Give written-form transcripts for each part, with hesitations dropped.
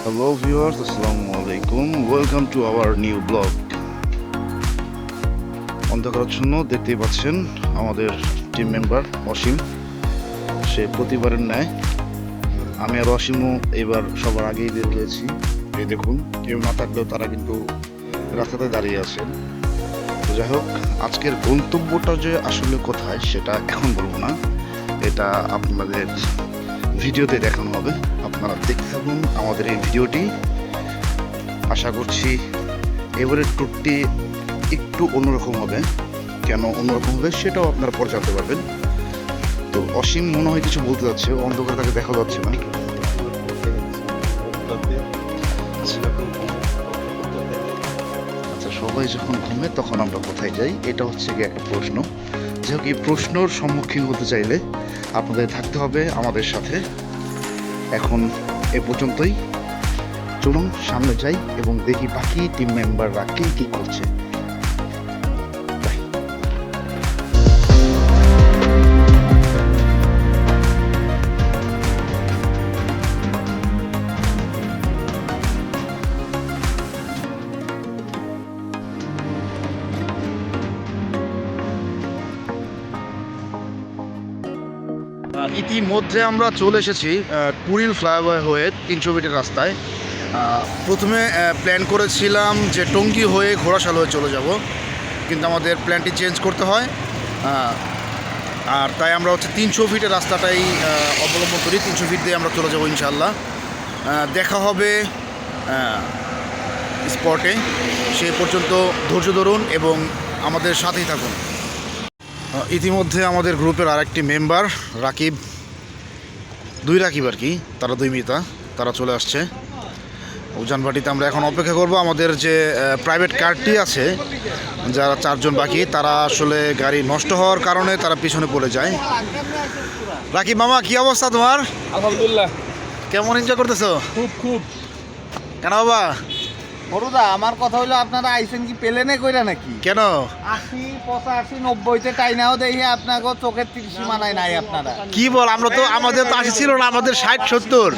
Hello viewers, Assalamualaikum. Welcome to our new blog. অন্ধকারাচ্ছন্ন দেখতেই পাচ্ছেন আমাদের টিম মেম্বার অসীম। সে প্রতিবারের ন্যায় আমি আর অসীমও এবার সবার আগেই বের হয়েছি। এই দেখুন, কেউ না থাকলেও তারা কিন্তু রাস্তাতে দাঁড়িয়ে আছেন। তো যাই হোক, আজকের গন্তব্যটা যে আসলে কোথায় সেটা এখন বলবো না, এটা আপনাদের ভিডিওতে দেখানো হবে। আপনারা দেখতে থাকুন আমাদের এই ভিডিওটি। আশা করছি এবারের ট্যুরটি একটু অন্যরকম হবে। কেন অন্যরকম হবে সেটাও আপনারা পরে জানতে পারবেন। তো অসীম মনে হয় কিছু বলতে যাচ্ছে, অন্ধকারে তাকে দেখা যাচ্ছে না। আচ্ছা, সবাই যখন ঘুমে তখন আমরা কোথায় যাই, এটা হচ্ছে গিয়ে একটা প্রশ্ন। যাই হোক, এই প্রশ্নর সম্মুখীন হতে চাইলে আপনাদের থাকতে হবে আমাদের সাথে। এখন এ পর্যন্তই, চলুন সামনে যাই এবং দেখি বাকি টিম মেম্বাররা কে কি করছে। ইতিমধ্যে আমরা চলে এসেছি কুড়িল ফ্লাইওভার হয়ে 300 ফিটের রাস্তায়। প্রথমে প্ল্যান করেছিলাম যে টঙ্গী হয়ে ঘোড়াশাল হয়ে চলে যাব, কিন্তু আমাদের প্ল্যানটি চেঞ্জ করতে হয়। আর তাই আমরা হচ্ছে 300 ফিটের রাস্তাটাই অবলম্বন করি। 300 ফিট দিয়ে আমরা চলে যাবো ইনশাল্লাহ। দেখা হবে স্পটে। সে পর্যন্ত ধৈর্য ধরুন এবং আমাদের সাথেই থাকুন। ইতিমধ্যে আমাদের গ্রুপের আরেকটি মেম্বার রাকিব, দুই রাকিব আর কি, তারা দুই মিতা, তারা চলে আসছে উজানবাটিতে। আমরা এখন অপেক্ষা করব। আমাদের যে প্রাইভেট কারটি আছে, যারা 4 জন বাকি, তারা আসলে গাড়ি নষ্ট হওয়ার কারণে তারা পিছনে পড়ে যায়। রাকিব মামা, কি অবস্থা তোমার? আলহামদুলিল্লাহ। কেমন এনজয় করতেছো? খুব কেন বাবা? বড়দা, আমার কথা হলো, আপনারা আইসেন কি প্লেনে কইরা নাকি? কেন 80, 85, 90-তে টাইনাও দেখি আপনাকে চোখের সীমানায় নাই আপনারা। কি বল, আমরা তো আমাদের তো 80 ছিল না, আমাদের 60-70।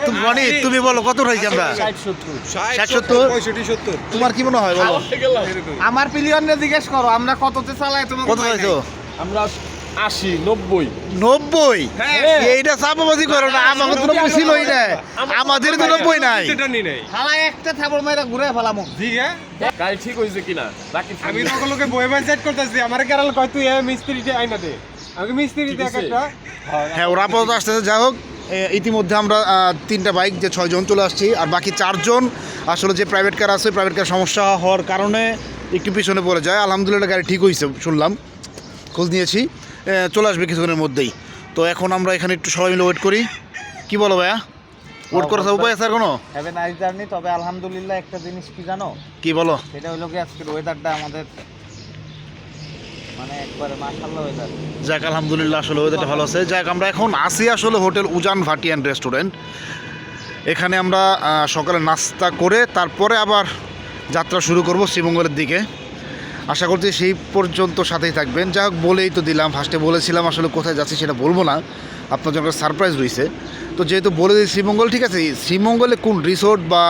তুমি রনি, তুমি বলো কত হয়েছে? আমরা 60-70। 65-70। তোমার কি মনে হয় বলো? আমার প্লেয়ারনে জিজ্ঞেস করো আমরা কততে চালাই, তোমাকে কত হয়েছে? আমরা 80, 90। 90? হ্যাঁ। এইটা চাপাবাজি করো না, আমাকে তো 90 ছিলই না, আমাদের তো 90 নাই। হালা একটা থাবড় মাইরা ঘুরে ফেলামু। গাড়ি ঠিক হয়েছে কিনা রাকিব? আমি তো লোকে বই বাই সেট করতেছি, আমার কেরাল কয় তুই মিস্ত্রিতে আইনা দে, আমি মিস্ত্রিতে একটা। হ্যাঁ, ওরা আপাতত আসতেছে। যাই হোক, ইতিমধ্যে আমরা 3টা বাইক যে 6 জন চলে আসছি, আর বাকি 4 জন আসলে যে প্রাইভেট কার আছে, প্রাইভেট কার সমস্যা হওয়ার কারণে একটু পিছনে পড়ে যায়। আলহামদুলিল্লাহ গাড়ি ঠিক হয়েছে, শুনলাম, খোঁজ নিয়েছি, চলে আসবে কিছুক্ষণের মধ্যেই। তো এখন আমরা এখানে একটু সবাই মিলে ওয়েট করি। কি বলো ভাইয়া, ওয়েট করার উপায় আছে আর কোনো? হ্যাভে নাইস জার্নি। তবে আলহামদুলিল্লাহ একটা জিনিস কি জানো, কি বলো? সেটা হলো কি আজকের ওয়েদারটা আমাদের মানে একবারে মাশাআল্লাহ ওয়েদার। যাক, আলহামদুলিল্লাহ আসলে ওয়েদারটা ভালো আছে। যাক, আমরা এখন আসি আসলে হোটেল উজান ভাটি অ্যান্ড রেস্টুরেন্ট। এখানে আমরা সকালে নাস্তা করে তারপরে আবার যাত্রা শুরু করব শ্রীমঙ্গলের দিকে। আশা করছি সেই পর্যন্ত সাথেই থাকবেন। যাই হোক, বলেই তো দিলাম, ফার্স্টে বলেছিলাম আসলে কোথায় যাচ্ছি সেটা বলবো না, আপনার জন্য সারপ্রাইজ রয়েছে। তো যেহেতু বলে দিই শ্রীমঙ্গল, ঠিক আছে, শ্রীমঙ্গলে কোন রিসোর্ট বা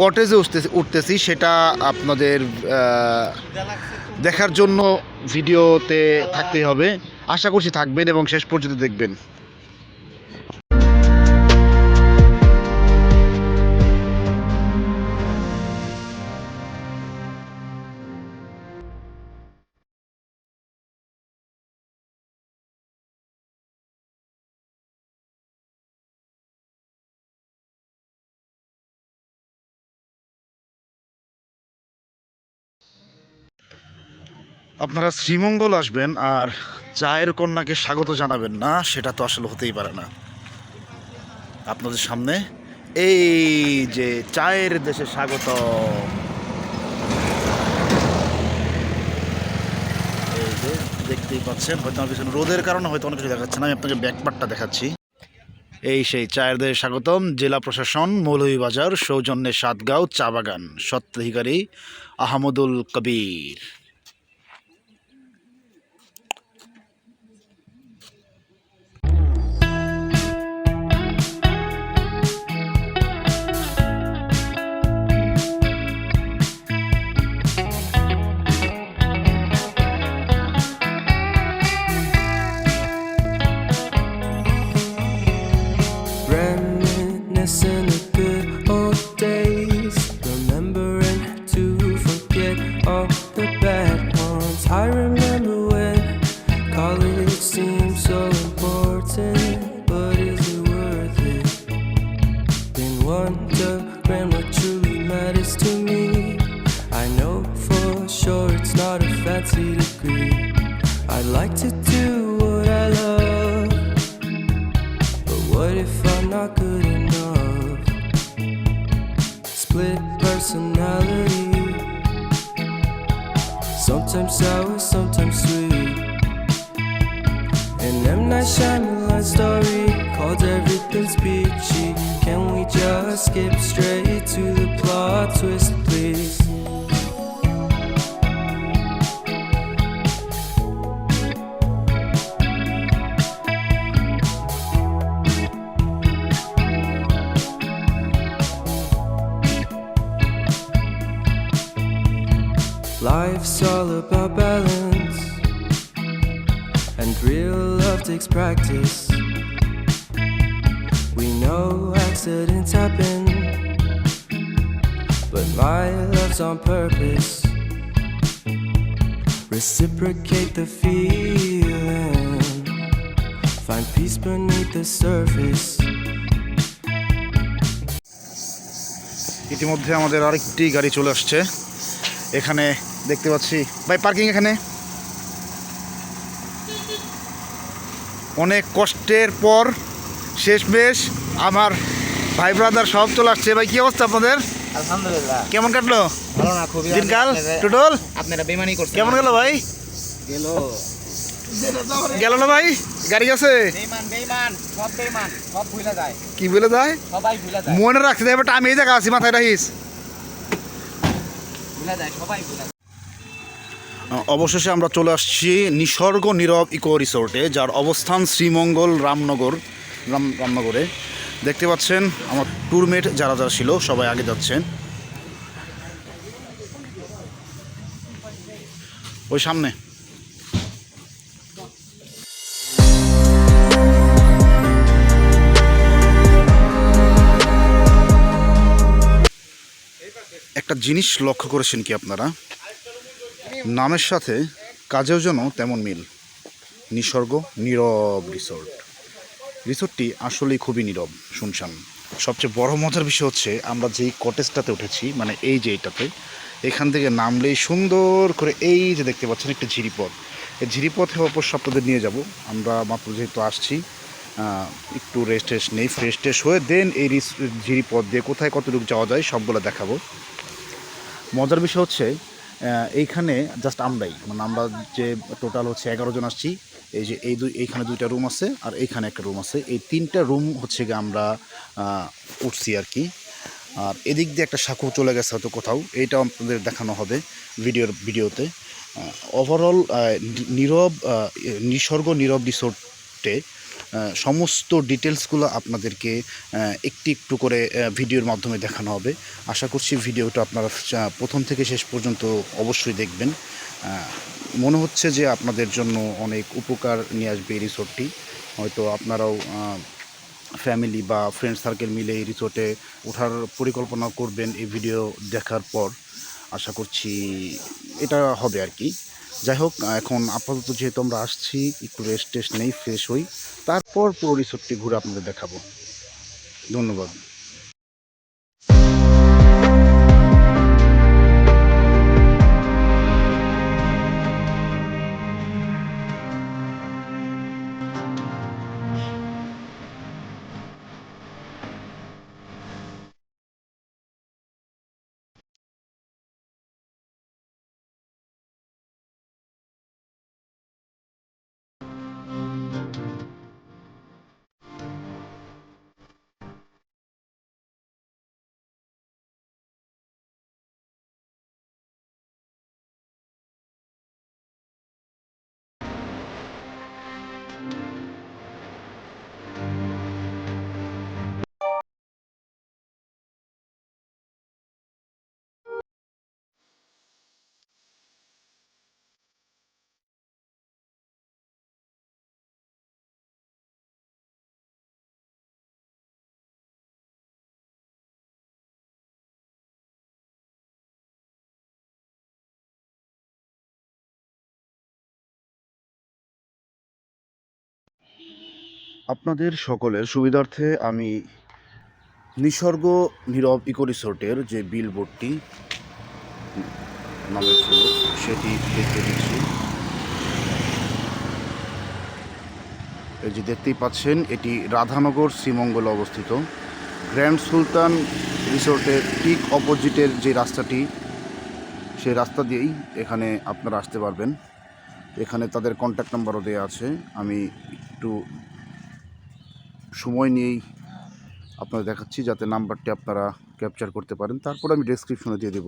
কটেজে উঠতেছি সেটা আপনাদের দেখার জন্য ভিডিওতে থাকতেই হবে। আশা করছি থাকবেন এবং শেষ পর্যন্ত দেখবেন। আপনারা শ্রীমঙ্গল আসবেন আর চায়ের কন্যাকে স্বাগত জানাবেন না, সেটা তো আসলে হতেই পারে না। আপনাদের সামনে এই যে চায়ের দেশে স্বাগত। এই যে দেখতেই পাচ্ছেন, হয়তো আমার পিছনে রোদের কারণে হয়তো অনেক কিছু দেখাচ্ছে না, আমি আপনাকে ব্যাকপার্টটা দেখাচ্ছি। এই সেই চায়ের দেশে স্বাগতম, জেলা প্রশাসন, মৌলভীবাজার, সৌজন্যে সাতগাঁও চা বাগান, স্বত্বাধিকারী আহমদুল কবির। not good enough. Split personality, sometimes sour, sometimes sweet. An M. Night Shyamalan story called Everything's Peachy. Can we just skip straight to the plot twist, please? Life's all about balance, and real love takes practice. We know accidents happen, but my love's on purpose. Reciprocate the feeling, find peace beneath the surface. ইতিমধ্যে আমাদের আরেকটি গাড়ি চলে আসছে। এখানে দেখতে পাচ্ছি ভাই পার্কিং এখানে অনেক কষ্টের পর শেষমেশ আমার ভাই ব্রাদার সব চলে আসছে। ভাই কি অবস্থা আপনাদের? আলহামদুলিল্লাহ, কেমন কাটলো ভালো না, খুবই দিনকাল? টোটল আপনারা বেমানি করছেন। কেমন গেল ভাই? গেল না ভাই? গাড়ি আছে বেমান সব ভুলে যায়, কি বলে যায় সবাই ভুলে যায়, মনে রাখছে ব্যাপারটা। আমি এই জায়গা আছি, মাথায় রাখিস। ভুলে যায়, সবাই ভুলে যায়। অবশেষে আমরা চলে আসছি নিসর্গ নীরব ইকো রিসোর্টে, যার অবস্থান শ্রীমঙ্গল রামনগরে। দেখতে পাচ্ছেন আমার ট্যুরমেট যারা যারা ছিল সবাই আগে যাচ্ছেন। ওই সামনে একটা জিনিস লক্ষ্য করেছেন কি আপনারা? নামের সাথে কাজেও যেন তেমন মিল। নিসর্গ নীরব রিসোর্টটি আসলেই খুবই নীরব, শুনশান। সবচেয়ে বড় মজার বিষয় হচ্ছে আমরা যেই কটেজটাতে উঠেছি, মানে এই যে এইটাতে, এখান থেকে নামলেই সুন্দর করে এই যে দেখতে পাচ্ছেন একটা ঝিরিপথ। এই ঝিরিপথে অবশ্য আপনাদের নিয়ে যাব। আমরা মাত্র যেহেতু আসছি, একটু রেস্ট নেই, ফ্রেশ হয়ে দেন এই ঝিরিপথ দিয়ে কোথায় কতটুকু যাওয়া যায় সবগুলো দেখাবো। মজার বিষয় হচ্ছে এইখানে জাস্ট আমরাই, মানে আমরা যে টোটাল হচ্ছে 11 জন আসছি। এই যে এইখানে 2টা রুম আছে, আর এইখানে একটা রুম আছে। এই 3টা রুম হচ্ছে গিয়ে আমরা উঠছি আর কি। আর এদিক দিয়ে একটা সাঁকো চলে গেছে হয়তো কোথাও, এইটাও আপনাদের দেখানো হবে ভিডিওতে। ওভারঅল নিসর্গ নীরব রিসোর্টে সমস্ত ডিটেলসগুলো আপনাদেরকে একটু করে ভিডিওর মাধ্যমে দেখানো হবে। আশা করছি ভিডিওটা আপনারা প্রথম থেকে শেষ পর্যন্ত অবশ্যই দেখবেন। মনে হচ্ছে যে আপনাদের জন্য অনেক উপকার নিয়ে আসবে এই রিসোর্টটি। হয়তো আপনারাও ফ্যামিলি বা ফ্রেন্ড সার্কেল মিলে এই রিসোর্টে ওঠার পরিকল্পনা করবেন এই ভিডিও দেখার পর। আশা করছি এটা হবে আর কি। যাই হোক, এখন আপাতত যেহেতু আমরা আসছি, একটু রেস্ট নেই, ফ্রেশ হই, তারপর পুরো রিসোর্টটি ঘুরে আপনাদের দেখাবো। ধন্যবাদ। আপনাদের সকলের সুবিধার্থে আমি নিসর্গ নীরব ইকো রিসোর্টের যে বিলবোর্ডটি নামের ছিল সেটি দেখে দিচ্ছি। এই যে দেখতেই পাচ্ছেন এটি রাধানগর শ্রীমঙ্গলে অবস্থিত। গ্র্যান্ড সুলতান রিসোর্টের ঠিক অপোজিটের যে রাস্তাটি, সেই রাস্তা দিয়েই এখানে আপনারা আসতে পারবেন। এখানে তাদের কন্ট্যাক্ট নাম্বারও দেওয়া আছে। আমি একটু সময় নিয়েই আপনাদের দেখাচ্ছি যাতে নাম্বারটি আপনারা ক্যাপচার করতে পারেন। তারপর আমি ডেসক্রিপশনে দিয়ে দেব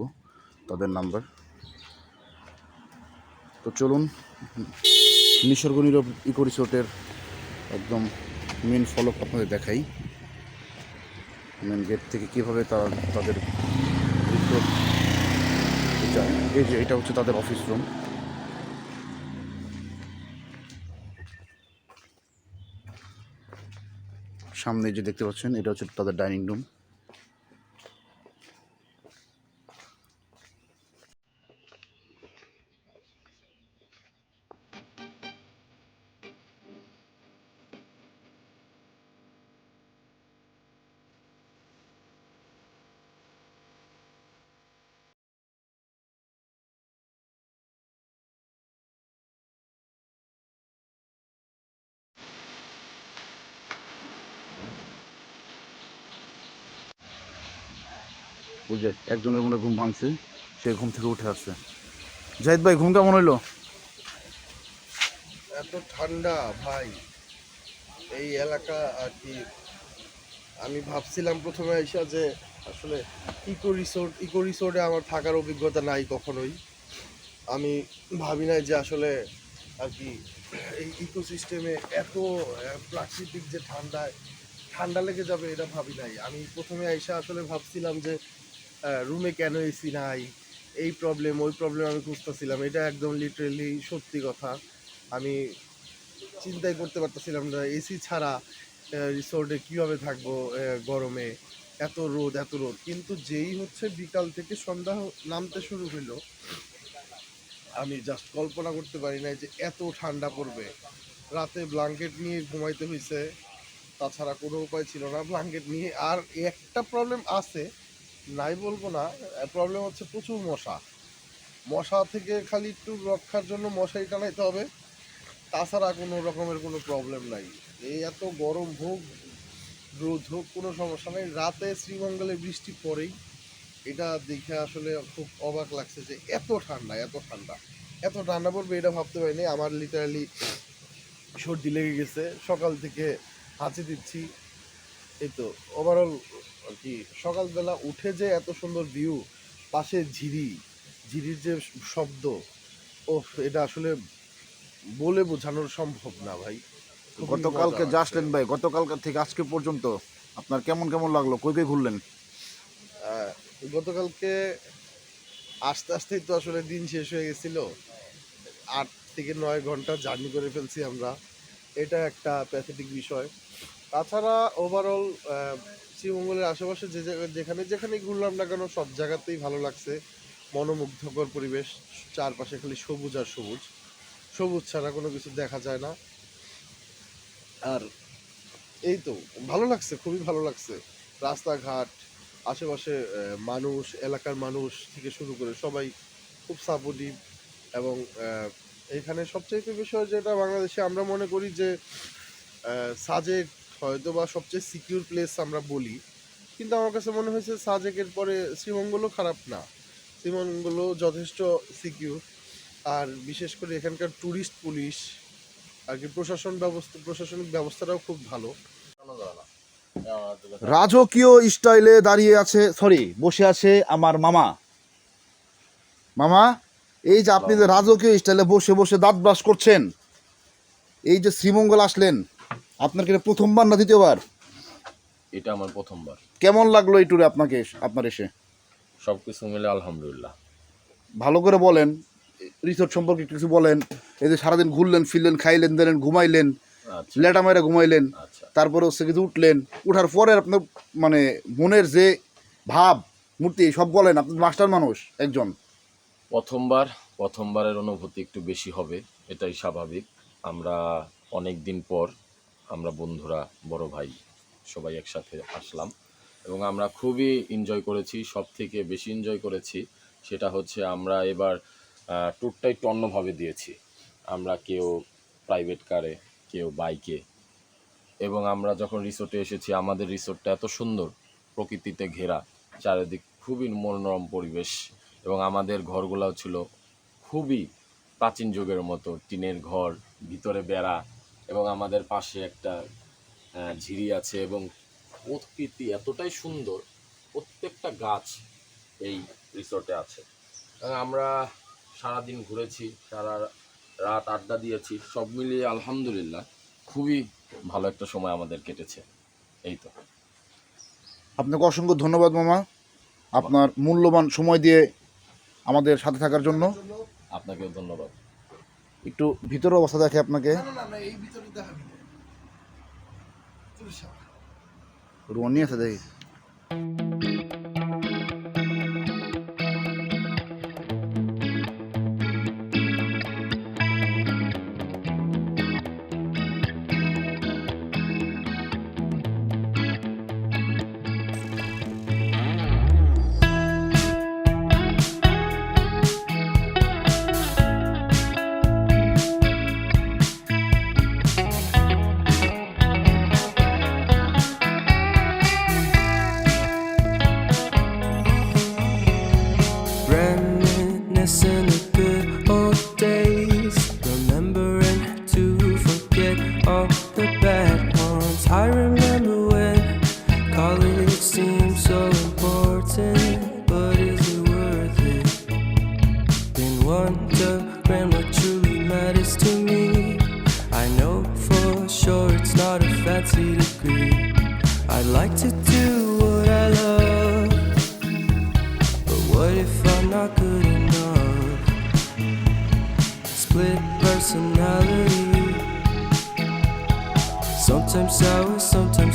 তাদের নাম্বার। তো চলুন নিসর্গ নীরব ইকো রিসোর্টের একদম মেন ফলক আপনাদের দেখাই। মেন গেট থেকে কীভাবে তারা তাদের রিসোর্ট যায়। এই যে এটা হচ্ছে তাদের অফিস রুম। সামনে যে দেখতে পাচ্ছেন এটা হচ্ছে তাদের ডাইনিং রুম। বুঝে একজনের মনে ঘুম ভাঙছে, সে ঘুম থেকে উঠে আসছে। জাহিদ ভাই ঘুম কেমন হইলো? এত ঠান্ডা ভাই এই এলাকা আর কি। আমি ভাবছিলাম প্রথমে আইসা যে আসলে ইকো রিসোর্টে আমার থাকার অভিজ্ঞতা নাই কখনোই। আমি ভাবি নাই যে আসলে আর কি এই ইকোসিস্টেমে এত প্রাকৃতিক যে ঠান্ডা লেগে যাবে এটা ভাবি নাই। আমি প্রথমে আইসা আসলে ভাবছিলাম যে রুমে কেন এসি নাই, এই প্রবলেম ওই প্রবলেম আমি খুঁজতেছিলাম। এটা একদম লিটারেলি সত্যি কথা। আমি চিন্তাই করতে পারতেছিলাম না এসি ছাড়া রিসোর্টে কীভাবে থাকবো গরমে, এত রোদ। কিন্তু যেই হচ্ছে বিকাল থেকে সন্ধ্যা নামতে শুরু হইলো, আমি জাস্ট কল্পনা করতে পারি নাই যে এত ঠান্ডা পড়বে। রাতে ব্ল্যাঙ্কেট নিয়ে ঘুমাইতে হয়েছে, তাছাড়া কোনো উপায় ছিল না ব্ল্যাঙ্কেট নিয়ে। আর একটা প্রবলেম আছে, নাই বলবো না, প্রবলেম হচ্ছে প্রচুর মশা থেকে খালি একটু রক্ষার জন্য মশারি টানাইতে হবে, তাছাড়া কোনো রকমের কোনো প্রবলেম নাই। এই এত গরম হোক রোদ হোক কোনো সমস্যা নেই। রাতে শ্রীমঙ্গলে বৃষ্টি পড়েই, এটা দেখে আসলে খুব অবাক লাগছে যে এত ঠান্ডা পড়বে এটা ভাবতে পারিনি। আমার লিটারালি সর্দি লেগে গেছে, সকাল থেকে হাঁচি দিচ্ছি। এই তো ওভারঅল আর কি সকালবেলা উঠে যে এত সুন্দর ভিউ, পাশে ঝিরির যে শব্দ, ও এটা আসলে বলে বোঝানোর সম্ভব না ভাই। খুবই গতকালকে মজা যে লাগছে। আসলেন ভাই, গতকালকে থেকে আজকে পর্যন্ত আপনার কেমন লাগলো? কই কই ঘুরলেন? গতকালকে আস্তে আস্তেই তো আসলে দিন শেষ হয়ে গেছিল। 8 থেকে 9 ঘন্টা জার্নি করে ফেলছি আমরা, এটা একটা প্যাথেটিক বিষয়। তাছাড়া ওভারঅল শ্রীমঙ্গলের আশেপাশে যেখানে ঘুরলাম না কেন সব জায়গাতেই ভালো লাগছে। মনোমুগ্ধকর পরিবেশ, চারপাশে খালি সবুজ আর সবুজ ছাড়া কোনো কিছু দেখা যায় না। আর এই তো ভালো লাগছে, খুবই ভালো লাগছে। রাস্তাঘাট, আশেপাশে মানুষ, এলাকার মানুষ থেকে শুরু করে সবাই খুব সাপোর্টিভ। এবং এখানে সবচেয়ে বিষয় যেটা বাংলাদেশে আমরা মনে করি যে সাজেক হয়তো বা সবচেয়ে সিকিউর প্লেস আমরা বলি, কিন্তু আমার কাছে মনে হয়েছে সাজেকের পরে শ্রীমঙ্গলও খারাপ না, শ্রীমঙ্গলও যথেষ্ট সিকিউর। আর বিশেষ করে এখানকার ট্যুরিস্ট পুলিশ আর কি প্রশাসনিক ব্যবস্থাটাও খুব ভালো। রাজকীয় স্টাইলে দাঁড়িয়ে আছে, বসে আছে আমার মামা। এই যে আপনি যে রাজকীয় স্টাইলে বসে বসে দাঁত ব্রাশ করছেন, এই যে শ্রীমঙ্গল আসলেন, আপনার কি এটা প্রথমবার না দ্বিতীয়বার? এটা আমার প্রথমবার। কেমন লাগলো এই ট্যুরে আপনার এসে? সব কিছু মিলে আলহামদুলিল্লাহ। ভালো করে বলেন, রিসোর্ট সম্পর্কে একটু কিছু বলেন। এই যে সারাদিন ঘুরলেন ফিরলেন, খাইলেন দিলেন, ঘুমাইলেন, আচ্ছা লেটা মাইরা ঘুমাইলেন, আচ্ছা তারপরে হচ্ছে কিছু উঠলেন, উঠার পরে আপনার মানে মনের যে ভাব মূর্তি সব বলেন। আপনি মাস্টার মানুষ একজন। প্রথমবারের অনুভূতি একটু বেশি হবে, এটাই স্বাভাবিক। আমরা অনেক দিন পর আমরা বন্ধুরা, বড় ভাই সবাই একসাথে আসলাম এবং আমরা খুবই এনজয় করেছি। সব থেকে বেশি এনজয় করেছি সেটা হচ্ছে আমরা এবার ট্যুরটা একটু অন্যভাবে দিয়েছি। আমরা কেউ প্রাইভেট কারে, কেউ বাইকে, এবং আমরা যখন রিসোর্টে এসেছি, আমাদের রিসোর্টটা এত সুন্দর, প্রকৃতিতে ঘেরা, চারিদিক খুবই মনোরম পরিবেশ, এবং আমাদের ঘরগুলাও ছিল খুবই প্রাচীন যুগের মতো, টিনের ঘর, ভিতরে বেড়া, এবং আমাদের পাশে একটা ঝিরি আছে, এবং প্রকৃতি এতটাই সুন্দর, প্রত্যেকটা গাছ এই রিসোর্টে আছে। আমরা সারাদিন ঘুরেছি, সারা রাত আড্ডা দিয়েছি, সব মিলিয়ে আলহামদুলিল্লাহ খুবই ভালো একটা সময় আমাদের কেটেছে। এই তো। আপনাকে অসংখ্য ধন্যবাদ মামা, আপনার মূল্যবান সময় দিয়ে আমাদের সাথে থাকার জন্য। আপনাকেও ধন্যবাদ। একটু ভিতরে অবস্থা দেখে আপনাকে, এই ভিতরে দেখাবি রুয়ানি আছে দেখি। Reminiscing the good old days, remembering to forget all the bad ones. I remember when college seemed so important, but is it worth it? Been wondering what truly matters to me. I know for sure it's not a fancy degree. I'd like to do what I love, but what if I'm not good enough? Split personality, sometimes sour, sometimes